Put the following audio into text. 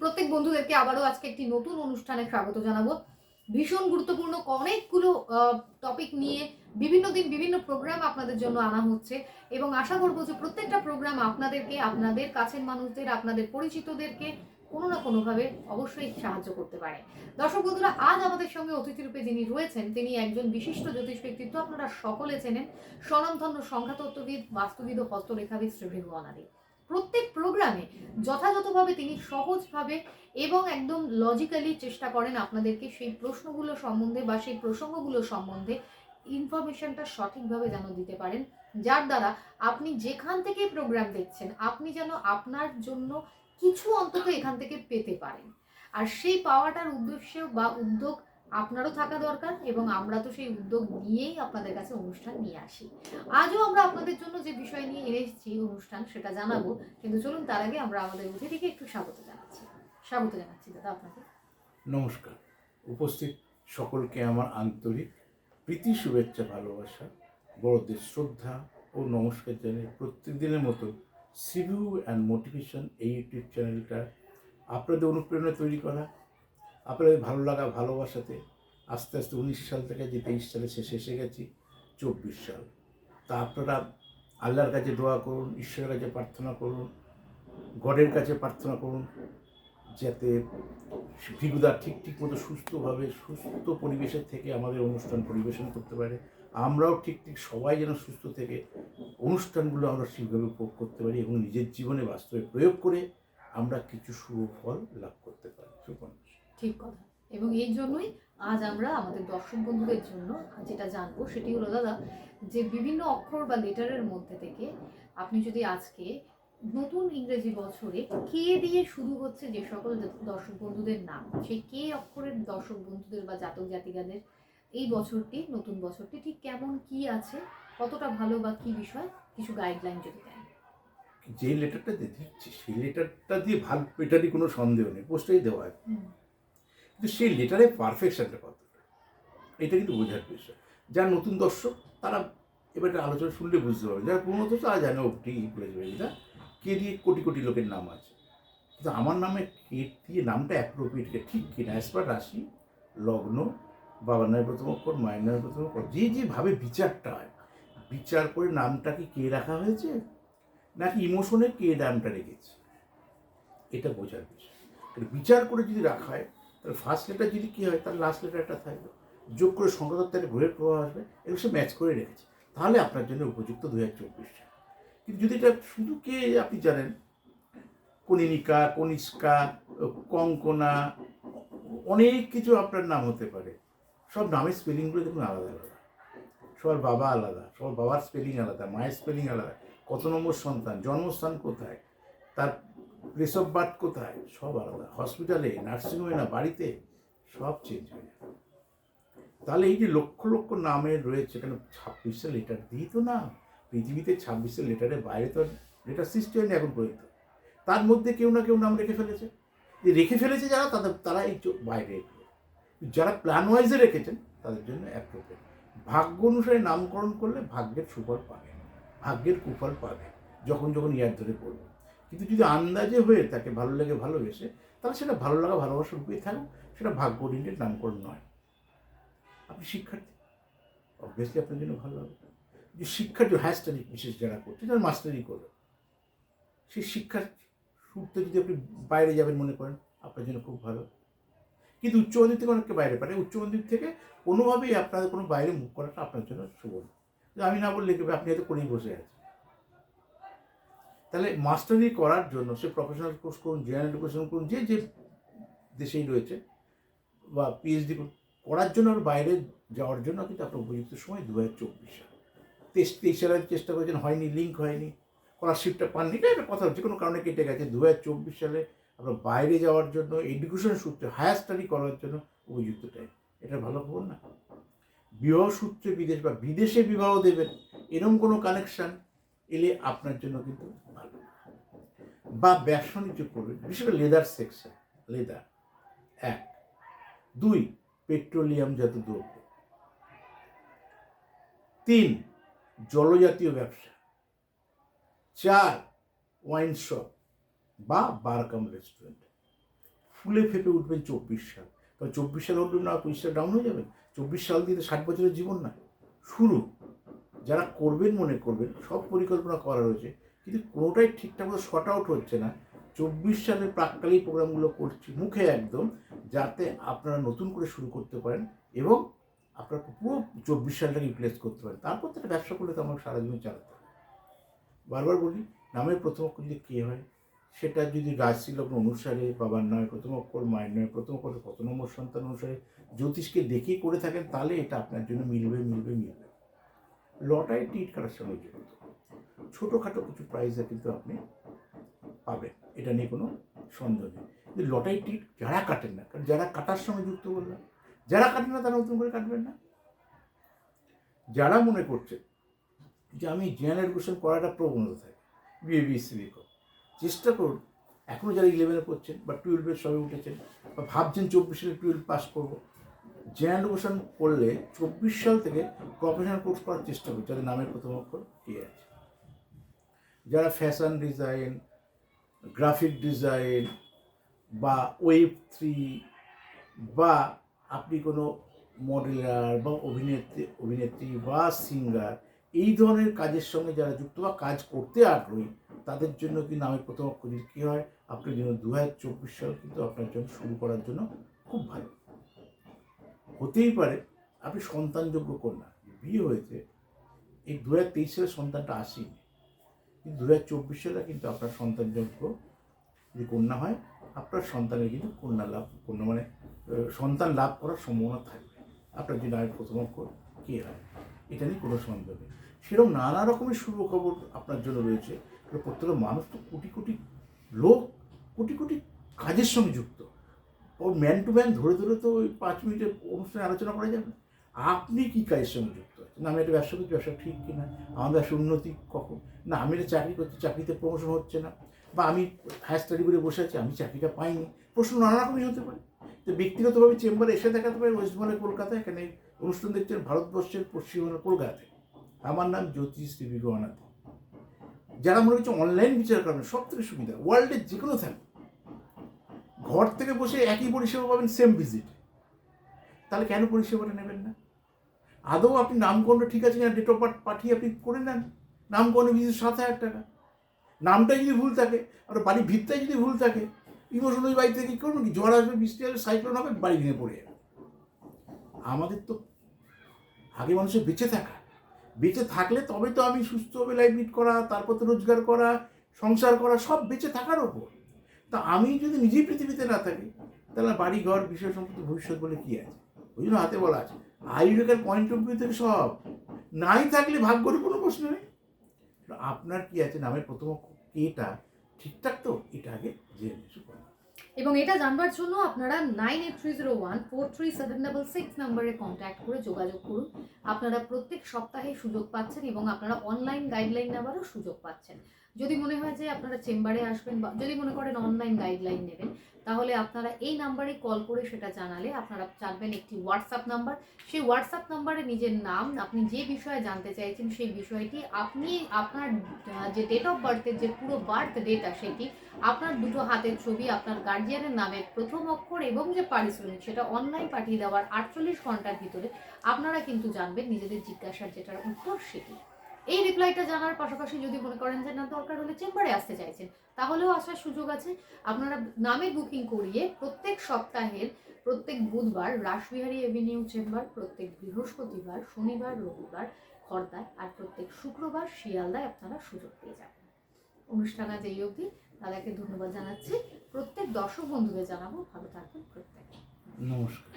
প্রত্যেক বন্ধুদেরকে আবারও আজকে একটি নতুন অনুষ্ঠানে স্বাগত জানাবো। ভীষণ গুরুত্বপূর্ণ অনেকগুলো টপিক নিয়ে বিভিন্ন দিন বিভিন্ন প্রোগ্রাম আপনাদের জন্য আনা হচ্ছে এবং আশা করব যে প্রত্যেকটা প্রোগ্রাম আপনাদেরকে, আপনাদের কাছের মানুষদের, আপনাদের পরিচিতদেরকে কোনো না কোনোভাবে অবশ্যই সাহায্য করতে পারে। দর্শক বন্ধুরা, আজ আমাদের সঙ্গে অতিথিরূপে যিনি রয়েছেন তিনি একজন বিশিষ্ট জ্যোতিষ ব্যক্তিত্ব। আপনারা সকলে চেনেন স্বনামধন্য সংখ্যাতত্ত্ববিদ, বাস্তুবিদ ও হস্তরেখাবিদ শ্রী ভৃগু অনাদি। প্রত্যেক প্রোগ্রামে যথাযথভাবে তিনি সহজভাবে এবং একদম লজিক্যালি চেষ্টা করেন আপনাদেরকে সেই প্রশ্নগুলো সম্বন্ধে বা সেই প্রসঙ্গগুলো সম্বন্ধে ইনফরমেশনটা সঠিকভাবে যেন দিতে পারেন, যার দ্বারা আপনি যেখান থেকে প্রোগ্রাম দেখছেন আপনি যেন আপনার জন্য কিছু অন্তত এখান থেকে পেতে পারেন। আর সেই পাওয়াটার উদ্দেশ্য বা উদ্যোগ আপনারও থাকা দরকার এবং আমরা তো সেই উদ্যোগ নিয়েই আপনাদের কাছে অনুষ্ঠান নিয়ে আসি। আজও আমরা আপনাদের জন্য যে বিষয় নিয়ে এনেছি অনুষ্ঠান সেটা জানাবো, কিন্তু চলুন তার আগে আমরা আমাদের অতিথিকে একটু স্বাগত জানাচ্ছি দাদা আপনাকে। নমস্কার। উপস্থিত সকলকে আমার আন্তরিক প্রীতি, শুভেচ্ছা, ভালোবাসা, বড়দের শ্রদ্ধা ও নমস্কার জানিয়ে প্রত্যেক দিনের মতো সিভিউ অ্যান্ড মোটিভেশন এই ইউটিউব চ্যানেলটা আপনাদের অনুপ্রেরণা তৈরি করা, আপনাদের ভালো লাগা ভালোবাসাতে আস্তে আস্তে 19 সাল থেকে যে 23 সালে শেষে এসে গেছি 24 সাল। তা আপনারা আল্লাহর কাছে দোয়া করুন, ঈশ্বরের কাছে প্রার্থনা করুন, গডের কাছে প্রার্থনা করুন যাতে ভিগুদা ঠিক মতো সুস্থভাবে সুস্থ পরিবেশের থেকে আমাদের অনুষ্ঠান পরিবেশন করতে পারে, আমরাও ঠিক সবাই যেন সুস্থ থেকে অনুষ্ঠানগুলো আমরা ঠিকভাবে উপভোগ করতে পারি এবং নিজের জীবনে বাস্তবে প্রয়োগ করে আমরা কিছু শুভ ফল লাভ করতে পারি। ঠিক কথা। এবং এই জন্যই আজ আমরা আমাদের দর্শক বন্ধুদের জন্য যেটা জানবো সেটি হলো দাদা, যে বিভিন্ন অক্ষর বা লেটারের মধ্যে থেকে আপনি যদি আজকে নতুন ইংরেজি বছরে কে দিয়ে শুরু হচ্ছে যে সকল দর্শক বন্ধুদের নাম, সেই কে অক্ষরের দর্শক বন্ধুদের বা জাতক জাতিকাদের এই বছরটি, নতুন বছরটি ঠিক কেমন, কি আছে, কতটা ভালো বা কি বিষয়, কিছু গাইডলাইন যদি দেন। যে লেটারটা দিচ্ছি সেই লেটারটা দিয়ে ভালো, এটারই কোনো সন্দেহ নেই, পোস্টেই দেওয়া হয়, কিন্তু সেই লেটারে পারফেকশনটা কতটা এটা কিন্তু বোঝার বিষয়। যারা নতুন দর্শক তারা এবারে আলোচনা শুনলে বুঝতে পারবে, যারা পুরোনো দর্শক তারা জানে ঠিক বলে যাবে এটা কে দিয়ে কোটি কোটি লোকের নাম আছে, কিন্তু আমার নামে কে দিয়ে নামটা অ্যাপ্রোপ্রিয়েট ঠিক কিনা অ্যাজ পার রাশি, লগ্ন, বাবার নামের প্রথম অক্ষর, মায়ের নামের প্রথম অক্ষর, যেভাবে বিচারটা হয়, বিচার করে নামটাকে কে রাখা হয়েছে নাকি ইমোশনে কে নামটা রেখেছে, এটা বোঝার বিষয়। বিচার করে যদি রাখা হয় তাহলে ফার্স্ট লেটার যদি কী হয় তার লাস্ট লেটারটা থাকবে, যোগ করে সংখ্যাতত্ত্বের ঘুরের প্রভাব আসবে, এগুলো সে ম্যাচ করে রেখেছে, তাহলে আপনার জন্য উপযুক্ত 2024 সাল। কিন্তু যদি এটা শুধু কে আপনি জানেন, কনিনিকা, কনিষ্কা, কঙ্কনা, অনেক কিছু আপনার নাম হতে পারে, সব নামের স্পেলিংগুলো দেখুন আলাদা আলাদা, সবার বাবা আলাদা, সবার বাবার স্পেলিং আলাদা, মায়ের স্পেলিং আলাদা, কত নম্বর সন্তান, জন্মস্থান কোথায়, তার প্লেস অফ বার্থ কোথায়, সব আলাদা, হসপিটালে, নার্সিংহোমে না বাড়িতে, সব চেঞ্জ হয়ে যাবে। তাহলে এই যে লক্ষ লক্ষ নামের রয়েছে, কেন 26টা লেটার দিই তো না, পৃথিবীতে 26টা লেটারের বাইরে তো লেটার সৃষ্টি হয়নি এখন পর্যন্ত, তার মধ্যে কেউ না কেউ নাম রেখে ফেলেছে, যে রেখে ফেলেছে যারা তারা এই বাইরে, যারা প্ল্যান ওয়াইজে রেখেছেন তাদের জন্য অ্যাপ্রোপ্রিয়েট। ভাগ্য অনুসারে নামকরণ করলে ভাগ্যের সুফল পাবে, ভাগ্যের কুফল পাবে যখন ইয়ার ধরে পড়বে। কিন্তু যদি আন্দাজে হয়ে থাকে, ভালো লেগে ভালোবেসে, তাহলে সেটা ভালো লাগা ভালোবাসার রূপে থাকুক, সেটা ভাগ্য রিলেটেড নামকরণ নয়। আপনি শিক্ষার্থী, অবভিয়াসলি আপনার জন্য ভালো হবে। যে শিক্ষার্থী হায়ার স্টাডি বিশেষ যারা করছে, যারা মাস্টারি করবে, সেই শিক্ষার সূত্রে যদি আপনি বাইরে যাবেন মনে করেন, আপনার জন্য খুব ভালো। কিন্তু উচ্চ মাধ্যমিক থেকে অনেককে বাইরে পাঠায়, উচ্চ মাধ্যমিক থেকে কোনোভাবেই আপনাদের কোনো বাইরে মুখ করাটা আপনার জন্য শুভ না। আমি না বললে কি আপনি হয়তো করেই বসে আছেন। তাহলে মাস্টারি করার জন্য সে প্রফেশনাল কোর্স করুন, জেনারেল এডুকেশন করুন, যে দেশেই রয়েছে, বা পিএইচডি করার জন্য আর বাইরে যাওয়ার জন্য কিন্তু আপনার উপযুক্ত সময় 2024 সাল। 23 সালে চেষ্টা করেছেন, হয়নি, লিঙ্ক হয়নি, স্কলারশিপটা পাননি, এটা একটা কথা, যে কোনো কারণে কেটে গেছে। 2024 সালে আপনার বাইরে যাওয়ার জন্য, এডুকেশন সূত্রে হায়ার স্টাডি করার জন্য উপযুক্ত টাইম। এটা ভালো খবর না? বিবাহ সূত্রে বিদেশ বা বিদেশে বিবাহ দেবেন, এরকম কোনো কানেকশান এলে আপনার জন্য কিন্তু ভালো। বা ব্যবসা বাণিজ্য করবেন, বিশেষ করে লেদার সেকশন, লেদার 1, 2 পেট্রোলিয়াম জাত দ্রব্য, 3 জলজাতীয় ব্যবসা, 4 ওয়াইন শপ বা বার কাম রেস্টুরেন্ট, ফুলে ফেপে উঠবেন 24 সাল। কারণ 24 সাল উঠবেন না, 25 সাল ডাউন হয়ে যাবেন। 24 সাল দিয়ে তো 60 বছরের জীবন না, শুরু। যারা করবেন মনে করবেন, সব পরিকল্পনা করা রয়েছে, কিন্তু কোনোটাই ঠিকঠাক মতো শর্ট আউট হচ্ছে না। 24 সালের প্রাক্কালেই প্রোগ্রামগুলো করছি মুখে একদম, যাতে আপনারা নতুন করে শুরু করতে পারেন এবং আপনার পুরো 24 সালটাকে রিপ্লেস করতে পারেন। তারপর তো একটা ব্যবসা করলে তো আমাকে সারা জীবন চালাতে হবে। বারবার বলি, নামের প্রথম অক্ষর যদি কে হয়, সেটা যদি রাশি লগ্ন অনুসারে, বাবার নামে প্রথম অক্ষর, মায়ের নামে প্রথম অক্ষর, কত নম্বর সন্তান অনুসারে জ্যোতিষকে দেখেই করে থাকেন, তাহলে এটা আপনার জন্য মিলবে। লটারি টিট কাটার সঙ্গে যুক্ত ছোটোখাটো কিছু প্রাইজে কিন্তু আপনি পাবেন, এটা নিয়ে কোনো সন্দেহ নেই। কিন্তু লটারি টিট যারা কাটেন না, কারণ যারা কাটার সঙ্গে যুক্ত বললাম, যারা কাটেন না তারা নতুন করে কাটবেন না। যারা মনে করছে যে আমি জেনারেল এডুকেশন করাটা প্রবণতা থাকে, বিএসসি চেষ্টা করুন। এখনও যারা 11-এ পড়ছেন বা 12-এর সবে উঠেছেন বা ভাবছেন 24 সালে 12 পাস করবো, জেনারেল এডুকেশন করলে 24 সাল থেকে প্রফেশনাল কোর্স করার চেষ্টা করুন, যাদের নামের প্রথম অক্ষর কে আছে। যারা ফ্যাশন ডিজাইন, গ্রাফিক ডিজাইন বা Web3 বা আপনি কোনো মডেলার বা অভিনেত্রী বা সিঙ্গার, এই ধরনের কাজের সঙ্গে যারা যুক্ত বা কাজ করতে আগ্রহী, তাদের জন্য কি নামের প্রথম অক্ষর যদি কী হয়, আপনার জন্য 2024 সাল কিন্তু আপনার জন্য শুরু করার জন্য খুব ভালো হতেই পারে। আপনি সন্তানযোগ্য কন্যা, বিয়ে হয়েছে, এই 2023 সালে সন্তানটা আসেনি, কিন্তু 2024 সালে কিন্তু আপনার সন্তানযোগ্য যদি কন্যা হয়, আপনার সন্তানের কিন্তু কন্যা মানে সন্তান লাভ করার সম্ভাবনা থাকবে। আপনার যদি নামের প্রথম অক্ষর কে হয়, এটা নিয়ে কোনো সন্দেহ নেই। সেরকম নানা রকমের শুভ খবর আপনার জন্য রয়েছে। প্রত্যেকটা মানুষ তো কোটি লোক কোটি কাজের সঙ্গে যুক্ত, ও ম্যান টু ম্যান ধরে তো ওই 5 মিনিটের অনুষ্ঠানে আলোচনা করা যাবে। আপনি কী কাজের সঙ্গে যুক্ত আছেন? না আমি একটা ব্যবসা করছি, ব্যবসা ঠিক কিনা, আমার ব্যবসা উন্নতি কখন, না আমি একটা চাকরি করছি, চাকরিতে প্রমোশন হচ্ছে না, বা আমি হায়ার স্টাডি করে বসে আছি, আমি চাকরিটা পাইনি। প্রশ্ন নানা রকমই হতে পারে। তো ব্যক্তিগতভাবে চেম্বারে এসে দেখাতে পারে, ওয়েস্টবেঙ্গলের কলকাতায়, এখানে অনুষ্ঠান দেখছেন ভারতবর্ষের পশ্চিমবঙ্গের কলকাতায়। আমার নাম জ্যোতিষ ত্রিবিগনাথ। যারা মনে হচ্ছে অনলাইন বিচার করবেন, সব থেকে সুবিধা, ওয়ার্ল্ডের যে কোনো থাকবে, ঘর থেকে বসে একই পরিষেবা পাবেন, সেম ভিজিট। তাহলে কেন পরিষেবাটা নেবেন না? আদৌ আপনি নামকরণ ঠিক আছে না, ডেট অফ বার্থ পাঠিয়ে আপনি করে নেন। নামকরণে ভিজিট 7,000 টাকা। নামটাই যদি ভুল থাকে, আর বাড়ির ভিতটাই যদি ভুল থাকে, ইমোশনাল বাড়ি থেকে কী করবেন, কি ঝড় আসবে, বৃষ্টি আসবে, সাইক্লোন হবে, বাড়ি ভেঙে পড়ে যাবে। আমাদের তো আগে মানুষের বেঁচে থাকলে তবে তো আমি সুস্থভাবে লাইফ লিড করা, তারপর তো রোজগার করা, সংসার করা, সব বেঁচে থাকার ওপর। তা আমি যদি নিজেই পৃথিবীতে না থাকি, তাহলে বাড়ি ঘর বিষয় সম্পত্তি ভবিষ্যৎ বলে কী আছে? ওই জন্য হাতে বলা আছে, আয়ুর্বেদের পয়েন্ট অফ ভিউ থেকে সব নাই থাকলে ভাগ্যের কোনো প্রশ্ন নেই। আপনার কি আছে, নামের প্রথম কেটা ঠিকঠাক তো, এটা আগে জেনে নিন। এবং এটা জানবার জন্য আপনারা 9830143766 নম্বরে কন্ট্যাক্ট করে যোগাযোগ করুন। আপনারা প্রত্যেক সপ্তাহে সুযোগ পাচ্ছেন এবং আপনারা অনলাইন গাইডলাইন নেওয়ারও সুযোগ পাচ্ছেন। যদি মনে হয় যে আপনারা চেম্বারে আসবেন বা যদি মনে করেন অনলাইন গাইডলাইন নেবেন, তাহলে আপনারা এই নাম্বারে কল করে সেটা জানালে আপনারা চাইবেন একটি হোয়াটসঅ্যাপ নাম্বার। সেই হোয়াটসঅ্যাপ নাম্বারে নিজের নাম, আপনি যে বিষয়ে জানতে চাইছেন সেই বিষয়টি, আপনি আপনার যে ডেট অফ বার্থের যে পুরো বার্থ ডেটা, সেটি আপনার দুটো হাতের ছবি, আপনার গার্জিয়ানের নামের প্রথম অক্ষর এবং যে পারিশ্রমিক, সেটা অনলাইন পাঠিয়ে দেওয়ার 48 ঘন্টার ভিতরে আপনারা কিন্তু জানবেন নিজেদের জিজ্ঞাসার যেটার উত্তর সেটি। এই রিপ্লাইটা জানার পাশাপাশি যদি মনে করেন যে না, দরকার হলে চেম্বারে আসতে চাইছেন, তাহলেও আসার সুযোগ আছে। আপনারা নামে বুকিং করিয়ে প্রত্যেক সপ্তাহের প্রত্যেক বুধবার রাসবিহারী এভিনিউ চেম্বার, প্রত্যেক বৃহস্পতিবার, শনিবার, রবিবার খড়দায়, আর প্রত্যেক শুক্রবার শিয়ালদায় আপনারা সুযোগ পেয়ে যাবেন। অনুষ্ঠান আজ এই অবধি। দাদাকে ধন্যবাদ জানাচ্ছি। প্রত্যেক দর্শক বন্ধুদের জানাবো ভালো থাকবেন প্রত্যেকে। নমস্কার।